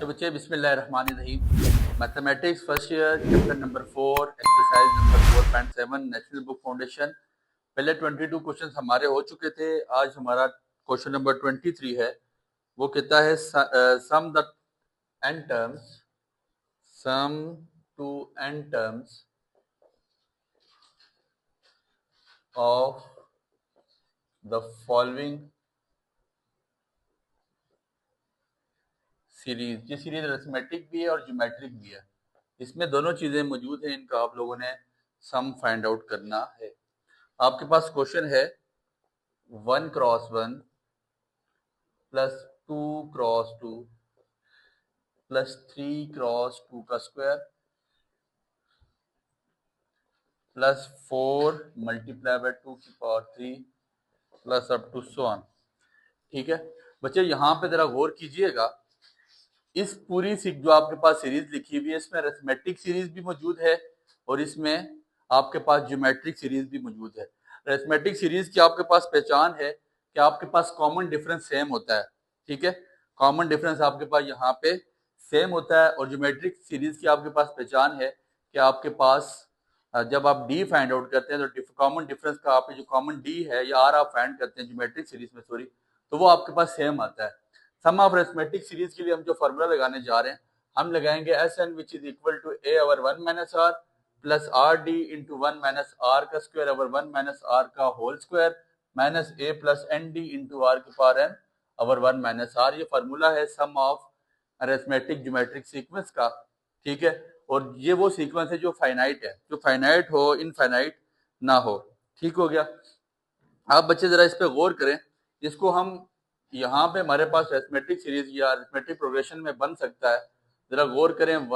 तो बच्चे बिस्मिल्लाहिर्रहमानिर्रहीम mathematics first year chapter number 4 exercise number 4.7 national book foundation. पहले 22 क्वेश्चंस हमारे हो चुके थे। आज हमारा क्वेश्चन नंबर 23 है। वो कहता है sum the n terms sum to n terms of the following series. ये सीरीज अरिथमेटिक भी है और ज्योमेट्रिक भी है। इसमें दोनों चीजें मौजूद हैं। इनका आप लोगों ने सम फाइंड आउट करना है। आपके पास क्वेश्चन है 1x1 plus 2x2 plus 3x2 का स्क्वायर प्लस 4 मल्टीप्लाई बाय 2 की power 3 plus up to so on. ठीक है बच्चे, यहाँ पे जरा गौर कीजिएगा। इस पूरी जो आपके पास सीरीज लिखी हुई है, इसमें अरिथमेटिक सीरीज भी मौजूद है और इसमें आपके पास ज्योमेट्रिक सीरीज भी मौजूद है। अरिथमेटिक सीरीज की आपके पास पहचान है कि आपके पास कॉमन डिफरेंस सेम होता है। ठीक है, कॉमन डिफरेंस आपके पास यहाँ पे सेम होता है। और ज्योमेट्रिक सीरीज की आपके पास पहचान है कि आपके पास जब आप डी फाइंड आउट करते हैं तो कॉमन डिफरेंस का आप जो कॉमन डी है या आर आप फाइंड करते हैं ज्योमेट्रिक सीरीज में, सॉरी, तो वो आपके पास सेम आता है। सम ऑफ अरिथमेटिक सीरीज के लिए हम जो फार्मूला लगाने जा रहे हैं, हम लगाएंगे S N which is equal to A over 1 minus R plus R D into 1 minus R का स्क्वायर ओवर 1 माइनस आर का whole square minus A plus N D into R की power N over 1 minus R. ये formula है sum of arithmetic geometric sequence का। ठीक है, और ये वो सीक्वेंस है जो फाइनाइट है, जो फाइनाइट हो, इनफाइनाइट ना हो। ठीक हो गया। आप बच्चे जरा इस पे गौर करें। इसको हम यहाँ पे हमारे पास अरिथमेटिक सीरीज या अरिथमेटिक प्रोग्रेशन में बन सकता है। जरा गौर करें।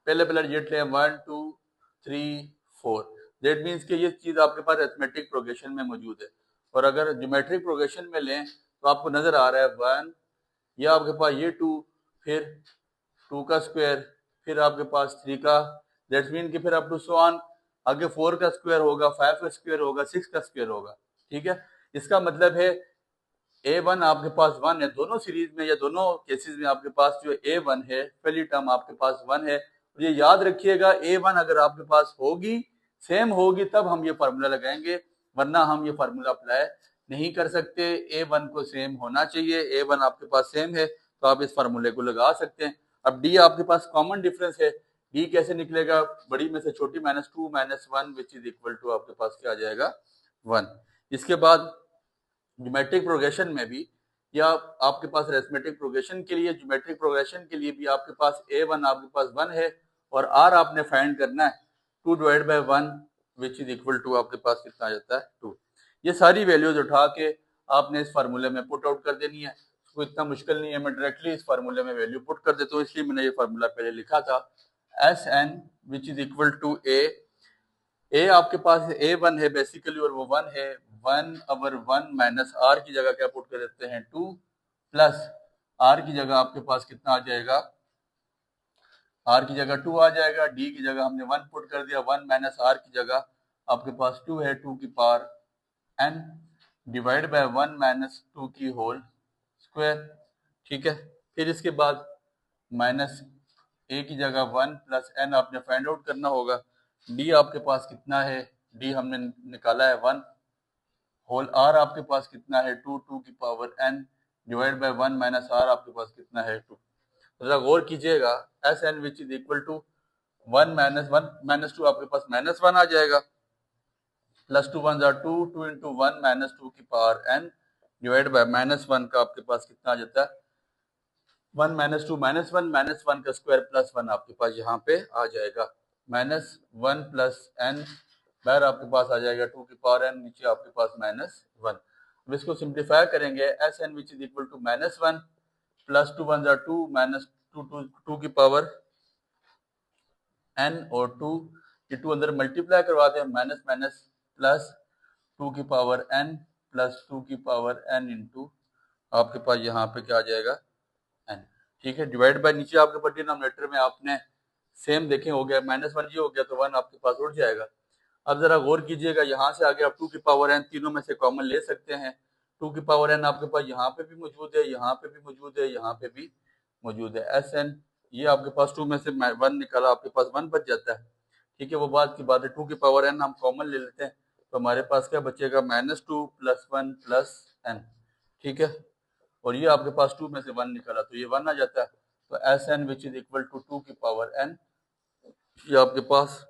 पहले डिजिट लें 1 2 3 4। दैट मीन्स कि ये चीज आपके पास अरिथमेटिक प्रोग्रेशन में मौजूद है। और अगर ज्योमेट्रिक प्रोग्रेशन में लें तो आपको नजर आ रहा है 1, ये आपके पास ये 2, फिर 2 का स्क्वायर, फिर आपके पास 3 का, दैट मीन कि फिर अप टू सो ऑन आगे 4 का स्क्वायर होगा, 5 का स्क्वायर होगा, 6 का स्क्वायर होगा। ठीक है, इसका मतलब है A1 आपके पास 1 है। दोनों सीरीज में या दोनों केसेस में आपके पास जो A1 है, पहली टर्म आपके पास 1 है। और ये याद रखिएगा, A1 अगर आपके पास होगी, सेम होगी, तब हम ये फार्मूला लगाएंगे, वरना हम ये फार्मूला अप्लाई नहीं कर सकते। A1 को सेम होना चाहिए। A1 आपके पास सेम है तो आप इस फार्मूले को लगा सकते हैं। अब D आपके पास कॉमन डिफरेंस है। D कैसे निकलेगा? बड़ी में से छोटी minus 2 minus 1 which is equal to आपके पास क्या आ जाएगा? 1। इसके बाद ज्योमेट्रिक प्रोग्रेशन में भी, या आपके पास अरिथमेटिक प्रोग्रेशन के लिए, ज्योमेट्रिक प्रोग्रेशन के लिए भी आपके पास A1 आपके पास 1 है और R आपने फाइंड करना है 2 divide by 1 which is equal to आपके पास कितना आ जाता है? 2। ये सारी वैल्यूज उठा के आपने इस फार्मूले में पुट आउट कर देनी है। कोई इतना मुश्किल नहीं है, मैं डायरेक्टली इस फार्मूले में वैल्यू पुट कर देता हूँ, इसलिए मैंने ये फार्मूला पहले लिखा था S N which is equal to A आपके पास A1 है बेसिकली और वो 1 है। 1 ओवर 1 माइनस आर की जगह क्या पुट कर देते हैं? 2 प्लस आर की जगह आपके पास कितना आ जाएगा? आर की जगह 2 आ जाएगा। डी की जगह हमने 1 पुट कर दिया। 1 माइनस आर की जगह आपके पास 2 है, 2 की power n divide by 1 minus 2 की होल स्क्वायर। ठीक है, फिर इसके बाद माइनस ए की जगह 1 प्लस एन आपने फाइंड आउट करना होगा। डी आपके पास कितना है? डी हमने निकाला है 1। होल आर आपके पास कितना है? 2, 2 की power n divide by 1 minus r आपके पास कितना है? 2। जरा गौर कीजिएगा, S N which is equal to 1 minus 2 आपके पास माइनस 1 आ जाएगा, प्लस 2 1 2, 2 इंटू 1 माइनस 2 की power n divide by minus 1 का आपके पास कितना आ जाता है? 1 माइनस 2 माइनस 1, माइनस 1 का स्क्वायर प्लस 1 आपके पास यहाँ पे आ जाएगा। माइनस 1 प्लस एन बाहर आपके पास आ जाएगा 2 की पावर एन, नीचे आपके पास माइनस 1। अब इसको सिंप्लीफाई करेंगे, S N which is equal to minus 1 plus 2 1 2 minus 2 की पावर एन और 2, ये 2 अंदर मल्टीप्लाई करवाते हैं, माइनस माइनस प्लस 2 की पावर एन प्लस 2 की पावर एन इंटू आपके पास यहाँ पे क्या आ जाएगा? एन। ठीक है, डिवाइड बाय नीचे आपके पास डिनोमिनेटर में आपने सेम देखें हो गया, माइनस 1 ये हो गया तो 1 आपके पास उठ जाएगा। अब जरा गौर कीजिएगा, यहाँ से आगे आप 2 की पावर एन तीनों में से कॉमन ले सकते हैं। 2 की पावर एन आपके पास यहाँ पे भी मौजूद है, यहाँ पे भी मौजूद है, यहाँ पे भी मौजूद है। एस एन ये आपके पास 2 में से 1 निकाला, आपके पास 1 बच जाता है। ठीक है, वो बात की बात है। 2 की पावर n हम कॉमन ले लेते हैं, तो हमारे पास क्या बचेगा, -2 + 1 + n। ठीक है, और ये आपके पास 2 में से 1 निकाला तो ये 1 आ जाता है। तो S N which is equal to 2 की पावर n, ये आपके पास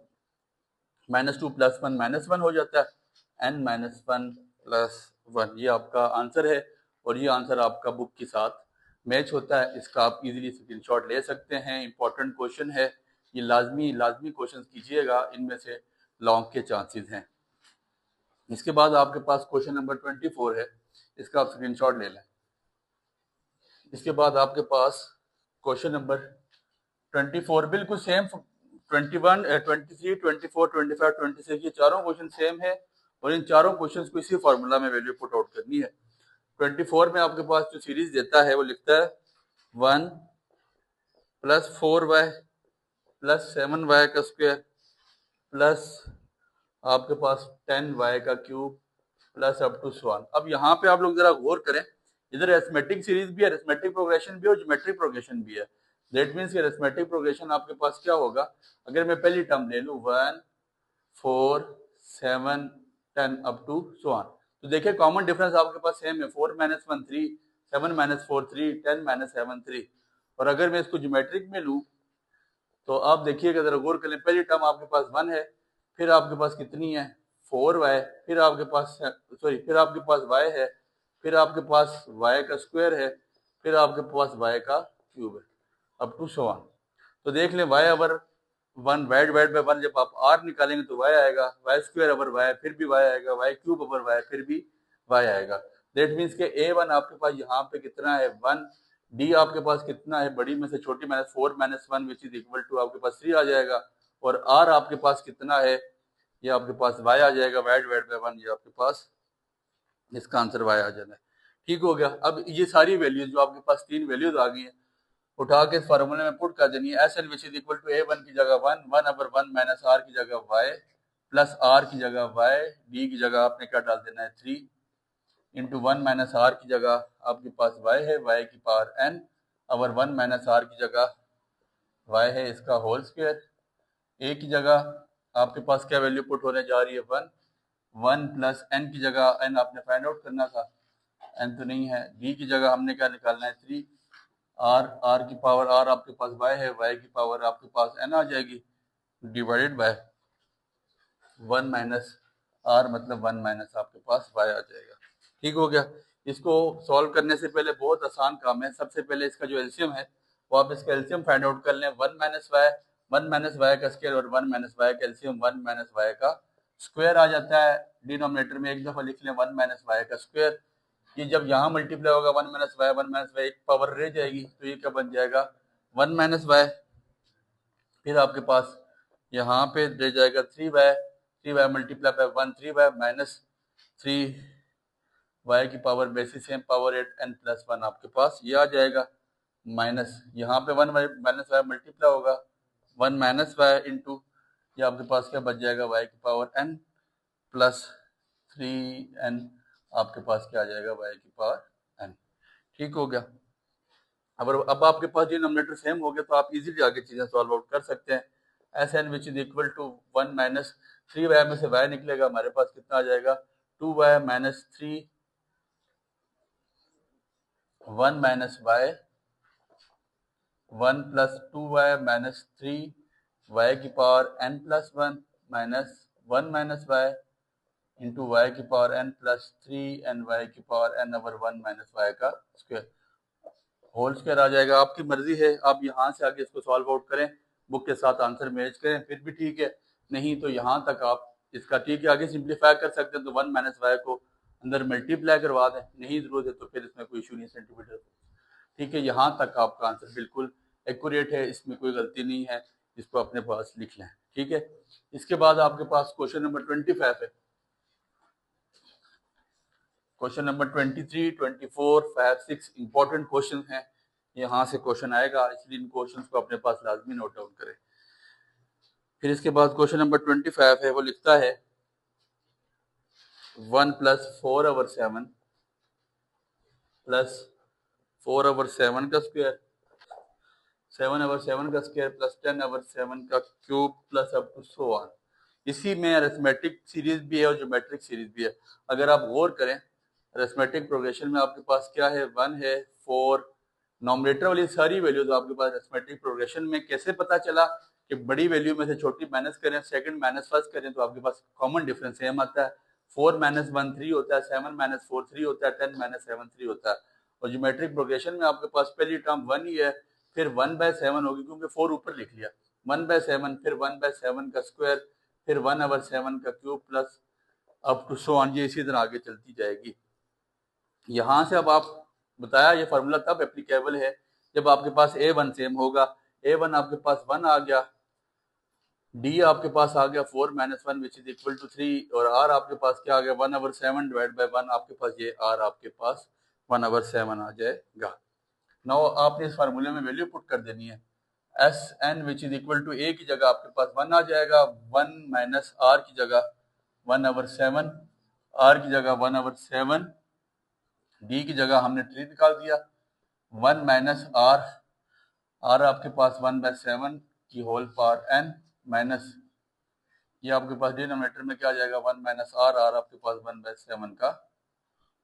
-2 + 1 -1 हो जाता है, n - 1 + 1। ये आपका आंसर है, और ये आंसर आपका बुक के साथ मैच होता है। इसका आप इजीली स्क्रीनशॉट ले सकते हैं। इंपॉर्टेंट क्वेश्चन है ये, लाजमी क्वेश्चन कीजिएगा, इनमें से लॉन्ग के चांसेस हैं। इसके बाद आपके पास क्वेश्चन नंबर 24 है, इसका आप स्क्रीनशॉट ले लें। इसके बाद आपके पास क्वेश्चन नंबर 24 बिल्कुल सेम, 21, 23, 24, 25, 26 ये चारों क्वेश्चन सेम है, और इन चारों क्वेश्चन को इसी फॉर्मूला में वैल्यू पुट आउट करनी है। 24 में आपके पास जो सीरीज देता है वो लिखता है 1 + 4y + 7y का स्क्वायर प्लस आपके पास 10y का cube plus up to so on. अब यहाँ पे आप लोग जरा गौर करें, इधर अरिथमेटिक सीरीज भी है, अरिथमेटिक प्रोग्रेशन भी है, और ज्योमेट्रिक प्रोग्रेशन भी है। दैट मीन्स कि अरिथमेटिक प्रोग्रेशन आपके पास क्या होगा, अगर मैं पहली टर्म ले लूँ 1 4 7 10 अप टू सो ऑन, तो देखिए कॉमन डिफरेंस आपके पास सेम है, 4 - 1 3, 7 - 4 3, 10 - 7 3। और अगर मैं इसको ज्योमेट्रिक में लूँ तो आप देखिएगा जरा गौर करें, पहली टर्म आपके पास 1 है, फिर आपके पास कितनी है 4y, फिर आपके पास फिर आपके पास y है, फिर आपके पास y का स्क्वायर है, फिर आपके पास y का क्यूब है, अप टू सो ऑन। तो देख लें y ओवर 1 डिवाइड बाय 1, जब आप r निकालेंगे तो y आएगा, y स्क्वायर ओवर y फिर भी y आएगा, y क्यूब ओवर y फिर भी y आएगा। दैट मीन्स के a1 आपके पास यहाँ पे कितना है 1, डी आपके पास कितना है, बड़ी में से छोटी minus 4 - 1 which is equal to आपके पास 3 आ जाएगा, और आर आपके पास कितना है, ये आपके पास y आ जाएगा, y डिवाइड बाय 1, ये आपके पास इसका आंसर y आ जाना है। ठीक हो गया। अब ये सारी वैल्यूज जो आपके पास 3 वैल्यूज आ गई हैं, उठा के इस फार्मूले में पुट कर देनी है। S N which is equal to a1 की जगह 1, 1/1 माइनस r की जगह y प्लस r की जगह y, d की जगह आपने क्या डाल देना है 3 इंटू 1 माइनस r की जगह आपके पास y है, y की power n over 1 minus r की जगह y है इसका होल स्क्वायर। a की जगह आपके पास क्या वैल्यू पुट होने जा रही है 1, 1 प्लस n की जगह n आपने फाइंड आउट करना था, n तो नहीं है। d की जगह हमने क्या निकालना है 3, r की पावर r आपके पास y है, y की पावर आपके पास n आ जाएगी, डिवाइडेड बाय 1 माइनस r मतलब 1 माइनस आपके पास y आ जाएगा। ठीक हो गया। इसको सॉल्व करने से पहले बहुत आसान काम है, सबसे पहले इसका जो एलसीएम है वो आप इसका एलसीएम फाइंड आउट कर लें। 1 माइनस y का स्क्वायर और 1 माइनस y का एलसीएम 1 माइनस y का स्क्वायर आ जाता है। डिनोमिनेटर में एक दफा लिख लें 1 माइनस y का स्क्वायर, ये जब यहाँ मल्टीप्लाई होगा 1 माइनस y एक पावर रह जाएगी, तो ये क्या बन जाएगा 1 माइनस y। फिर आपके पास यहाँ पे रह जाएगा 3y multiply by 1, 3y minus 3y की power basis same power 8 n plus 1 आपके पास ये आ जाएगा, माइनस यहाँ पे 1 माइनस y मल्टीप्लाई होगा 1 माइनस y इंटू ये आपके पास क्या बच जाएगा y की पावर n प्लस 3n आपके पास क्या आ जाएगा y की पावर n। ठीक हो गया। अब आपके पास डिनोमिनेटर सेम हो गया तो आप इजीली आगे चीजें सॉल्व आउट कर सकते हैं। S N which is equal to 1 minus 3y में से y निकलेगा, हमारे पास कितना आ जाएगा 2y minus 3, 1 minus y, 1 plus 2y minus 3y की power n plus 1 minus 1 minus y into y की पावर n प्लस 3ny की power n over 1 minus y का स्क्वायर होल स्क्वायर आ जाएगा। आपकी मर्जी है, आप यहाँ से आगे इसको सॉल्व आउट करें, बुक के साथ आंसर मैच करें, फिर भी ठीक है, नहीं तो यहाँ तक आप इसका ठीक है आगे सिंप्लीफाई कर सकते हैं, तो 1 माइनस वाई को अंदर मल्टीप्लाई करवा दें, नहीं जरूरत है तो फिर इसमें कोई इशू नहीं सेंटीमीटर। ठीक है, यहाँ तक आपका आंसर बिल्कुल एक्यूरेट है, इसमें कोई गलती नहीं है, इसको अपने पास लिख लें। ठीक है, इसके बाद आपके पास क्वेश्चन नंबर 25 है। क्वेश्चन नंबर 23, 24, 5, 6 इंपॉर्टेंट क्वेश्चन हैं, यहाँ से क्वेश्चन आएगा, इसलिए इन क्वेश्चंस को अपने पास लाजमी नोट डाउन करें। फिर इसके बाद क्वेश्चन नंबर 25 है, वो लिखता है 1 प्लस 4/7 प्लस 4/7 का स्क्वायर 7/7 का स्क्वायर प्लस 10/7 का cube plus up to so on. इसी में अरिथमेटिक सीरीज भी है और ज्योमेट्रिक सीरीज भी है। अगर आप गौर करें अरिथमेटिक प्रोग्रेशन में आपके पास क्या है, 1 है, 4, नॉमिनेटर वाली सारी वैल्यूज आपके पास अरिथमेटिक प्रोग्रेशन में। कैसे पता चला कि बड़ी वैल्यू में से छोटी माइनस करें, सेकंड माइनस फर्स्ट करें, तो आपके पास कॉमन डिफरेंस सेम आता है। 4-1 3 होता है, 7-4 3 होता है, 10-7 3 होता है। और ज्योमेट्रिक प्रोग्रेशन में आपके पास पहली टर्म 1 ही है, फिर 1/7 होगी क्योंकि 4 ऊपर लिख लिया, 1/7, फिर 1/7 का स्क्वायर, फिर 1/7 का cube plus up to so on, ये इसी तरह आगे चलती जाएगी। यहाँ से अब आप बताया ये फार्मूला तब एप्लीकेबल है जब आपके पास A1 सेम होगा। A1 आपके पास 1 आ गया, D आपके पास आ गया 4-1 विच इज इक्वल टू 3, और R आपके पास क्या आ गया 1/7 डिवाइड बाय 1, आपके पास ये R आपके पास 1/7 आ जाएगा। नाउ आपने इस फार्मूले में वैल्यू पुट कर देनी है। Sn which is equal to A की जगह आपके पास 1 आ जाएगा, 1 माइनस R की जगह 1/7, R की जगह 1/7, D की जगह हमने 3 निकाल दिया, 1 माइनस R, R आपके पास 1/7 की होल पावर n माइनस ये आपके पास डिनोमिनेटर में क्या आ जाएगा 1 माइनस R, R आपके पास 1/7 का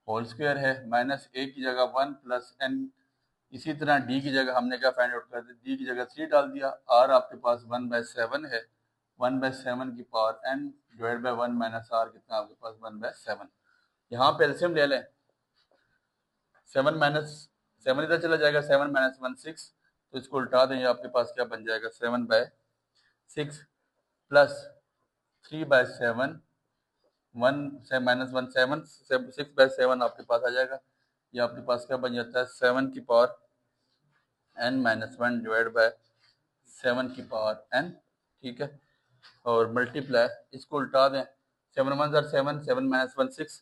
होल स्क्वायर है, माइनस A की जगह 1 प्लस n। इसी तरह D की जगह हमने क्या फाइंड आउट कर दिया, D की जगह 3 डाल दिया, R आपके पास 1/7 है, 1/7 की power n divide by 1 minus R कितना आपके पास 1/7। यहाँ पे एलसीएम ले लें, 7 इधर चला जाएगा, 7-1 6, तो इसको उल्टा दें, आपके पास क्या बन जाएगा 7/6 प्लस 3/7, 1 से -1 7, 6/7 आपके पास आ जाएगा। ये आपके पास क्या बन जाता है 7 की पावर n-1 डिवाइड बाय 7 की पावर n, ठीक है। और मल्टीप्लाई, इसको उल्टा दें, 7 1 7, 7-1 6,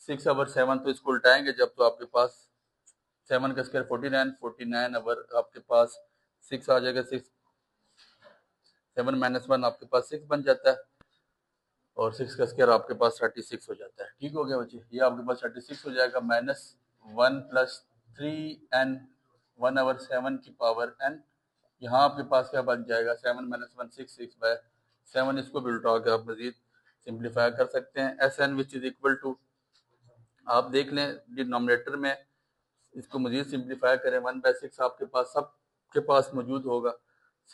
6/7, तो इसको उल्टाएंगे जब तो आपके पास 7 का स्क्वायर 49, 49 अवर आपके पास 6 आ जाएगा, 6 7-1 आपके पास 6 बन जाता है, और 6 का स्क्वायर आपके पास 36 हो जाता है। ठीक हो गया बच्चे, ये आपके पास 36 हो जाएगा, -1 प्लस 3n 1/7 की पावर n। यहाँ आपके पास क्या बन जाएगा 7-1 6, 6/7, इसको भी उल्टा के आप मजीद सिंप्लीफाई कर सकते हैं। Sn which is equal to, आप देख लें डिनोमिनेटर में इसको मजीद सिंप्लीफाई करें, 1/6 आपके पास सबके पास मौजूद होगा,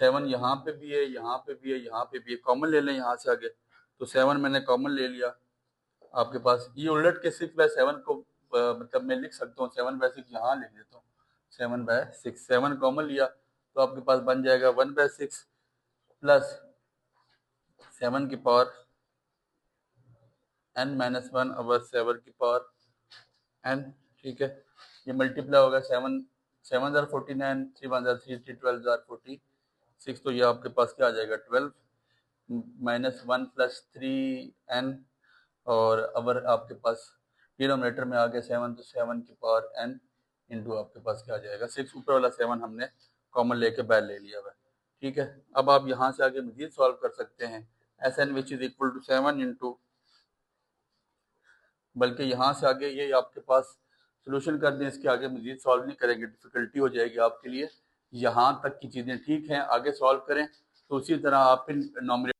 7 यहाँ पे भी है, यहाँ पे भी है, यहाँ पे भी है, कॉमन ले लें यहाँ से आगे, तो 7 मैंने कॉमन ले लिया, आपके पास ये उलट के 6/7 को मतलब मैं लिख सकता हूँ, 7/6 यहाँ लिख देता हूँ, 7/6, 7 कॉमन लिया तो आपके पास बन जाएगा 1/6 प्लस 7 की पावर n-1/7 की पावर n, ठीक है। ये मल्टीप्लाई होगा, 7 49, 3 1 3, 3 12 46, तो ये आपके पास क्या आ जाएगा 12 -1 प्लस 3n, और अगर आपके पास डिनोमिनेटर में आ गया 7, तो 7 की पावर n इंटू आपके पास क्या आ जाएगा 6, ऊपर वाला 7 हमने कॉमन लेके बाहर ले लिया हुआ, ठीक है। अब आप यहाँ से आगे मजीद सॉल्व कर सकते हैं, Sn which is equal to 7 into, बल्कि यहाँ से आगे ये आपके पास सोल्यूशन कर दें, इसके आगे मजीद सॉल्व नहीं करेंगे, डिफिकल्टी हो जाएगी आपके लिए। यहाँ तक की चीज़ें ठीक हैं, आगे सॉल्व करें तो उसी तरह आप इन नॉमिनेटर